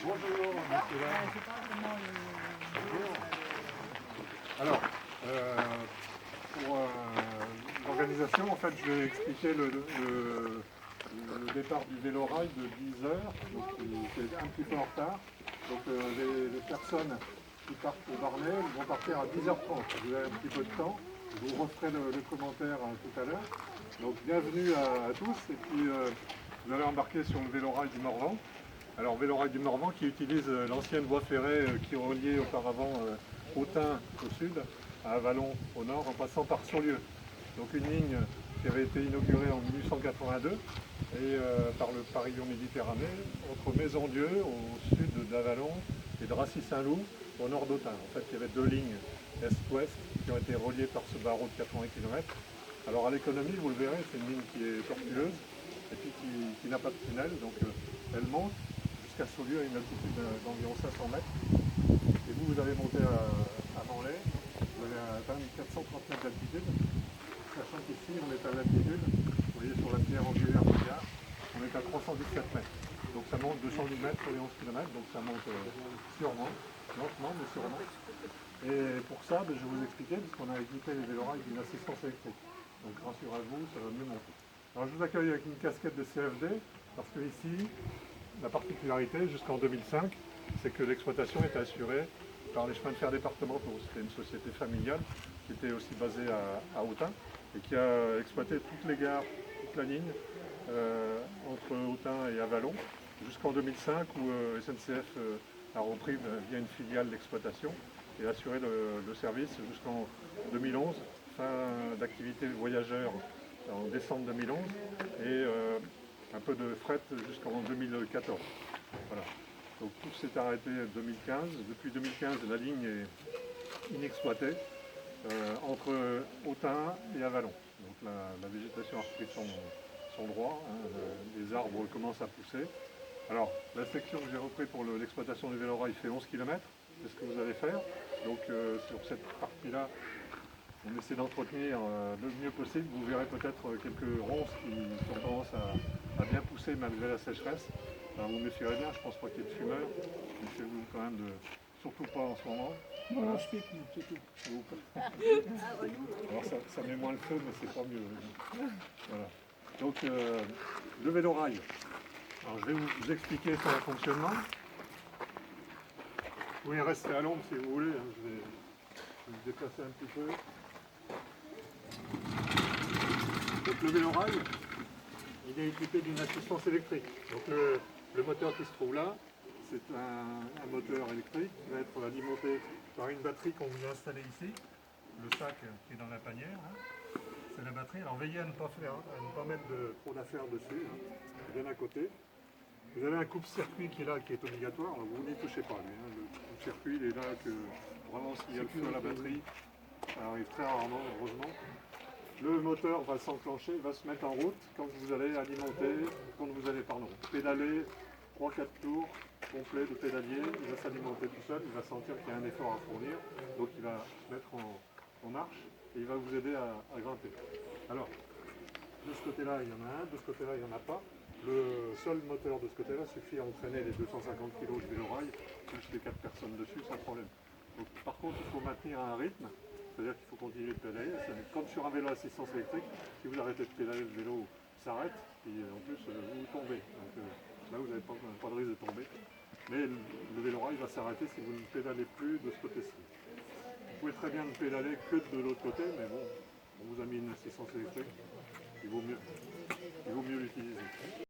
Bonjour, monsieur là. Je parle vraiment Bonjour. Alors, pour l'organisation, en fait, je vais expliquer le départ du vélo-rail de 10 heures, donc c'est un petit peu en retard. Donc les personnes qui partent au Barnet vont partir à 10h30. Vous avez un petit peu de temps, je vous referai le commentaire tout à l'heure. Donc bienvenue à tous, et puis vous allez embarquer sur le vélo-rail du Morvan. Alors vélo-rail du Morvan qui utilise l'ancienne voie ferrée qui reliait auparavant Autun au sud, à Avallon au nord, en passant par Saulieu. Donc une ligne qui avait été inaugurée en 1882 et par le pavillon Méditerranée entre Maison-Dieu au sud d'Avallon et Dracy-Saint-Loup au nord d'Autun. En fait, il y avait deux lignes est-ouest qui ont été reliées par ce barreau de 80 km. Alors à l'économie, vous le verrez, c'est une ligne qui est tortueuse et puis qui n'a pas de tunnel, donc elle monte jusqu'à Saulieu à une altitude d'environ 500 mètres. Et vous allez monter à Manlay, vous allez atteindre 430 mètres d'altitude, sachant qu'ici on est à l'altitude, vous voyez sur la pierre angulaire du Gard, on est à 317 mètres. Donc ça monte 210 mètres sur les 11 km, donc ça monte sûrement, lentement mais sûrement. Et pour ça, je vais vous expliquer, puisqu'on a équipé les vélorails d'une assistance électrique. Donc rassurez-vous, ça va mieux monter. Alors je vous accueille avec une casquette de CFD, parce que ici, la particularité jusqu'en 2005, c'est que l'exploitation était assurée par les chemins de fer départementaux. C'était une société familiale qui était aussi basée à Autun et qui a exploité toutes les gares, toute la ligne entre Autun et Avallon jusqu'en 2005 où SNCF a repris via une filiale l'exploitation et a assuré le service jusqu'en 2011, fin d'activité voyageurs en décembre 2011 et un peu de fret jusqu'en 2014. Voilà. Donc tout s'est arrêté en 2015. Depuis 2015, la ligne est inexploitée entre Autun et Avallon. Donc la végétation a repris son droit, hein, les arbres commencent à pousser. Alors la section que j'ai repris pour l'exploitation du vélorail fait 11 km, c'est ce que vous allez faire. Donc sur cette partie-là, on essaie d'entretenir le mieux possible. Vous verrez peut-être quelques ronces qui ont tendance à bien pousser malgré la sécheresse. Alors vous méfierez bien, je ne pense pas qu'il y ait de fumeurs. Méfiez-vous quand même surtout pas en ce moment. Non, je fais plus, c'est tout. Alors ça met moins le feu, mais c'est pas mieux. Voilà. Donc le vélo-rail. Alors je vais vous expliquer son fonctionnement. Vous pouvez rester à l'ombre si vous voulez. Hein. Je vais me déplacer un petit peu. Donc le vélo-rail, il est équipé d'une assistance électrique. Donc le moteur qui se trouve là, c'est un moteur électrique qui va être alimenté par une batterie qu'on vous a installée ici. Le sac qui est dans la panière, hein, c'est la batterie. Alors veillez à ne pas mettre trop d'affaires dessus, hein, bien à côté. Vous avez un coupe-circuit qui est là, qui est obligatoire. Alors vous n'y touchez pas, lui. Hein. Le coupe-circuit, il est là que vraiment s'il y a le feu à la batterie, ça arrive très rarement, heureusement. Le moteur va s'enclencher, va se mettre en route quand vous allez alimenter, pédaler 3-4 tours complets de pédalier, il va s'alimenter tout seul, il va sentir qu'il y a un effort à fournir, donc il va se mettre en marche et il va vous aider à grimper. Alors, de ce côté-là, il y en a un, de ce côté-là, il n'y en a pas. Le seul moteur de ce côté-là suffit à entraîner les 250 kg de vélorail, plus les 4 personnes dessus, sans problème. Donc, par contre, il faut maintenir un rythme. C'est-à-dire qu'il faut continuer de pédaler. C'est comme sur un vélo à assistance électrique, si vous arrêtez de pédaler, le vélo s'arrête et en plus vous tombez. Donc là vous n'avez pas de risque de tomber. Mais le vélo-rail va s'arrêter si vous ne pédalez plus de ce côté-ci. Vous pouvez très bien ne pédaler que de l'autre côté, mais bon, on vous a mis une assistance électrique, il vaut mieux l'utiliser.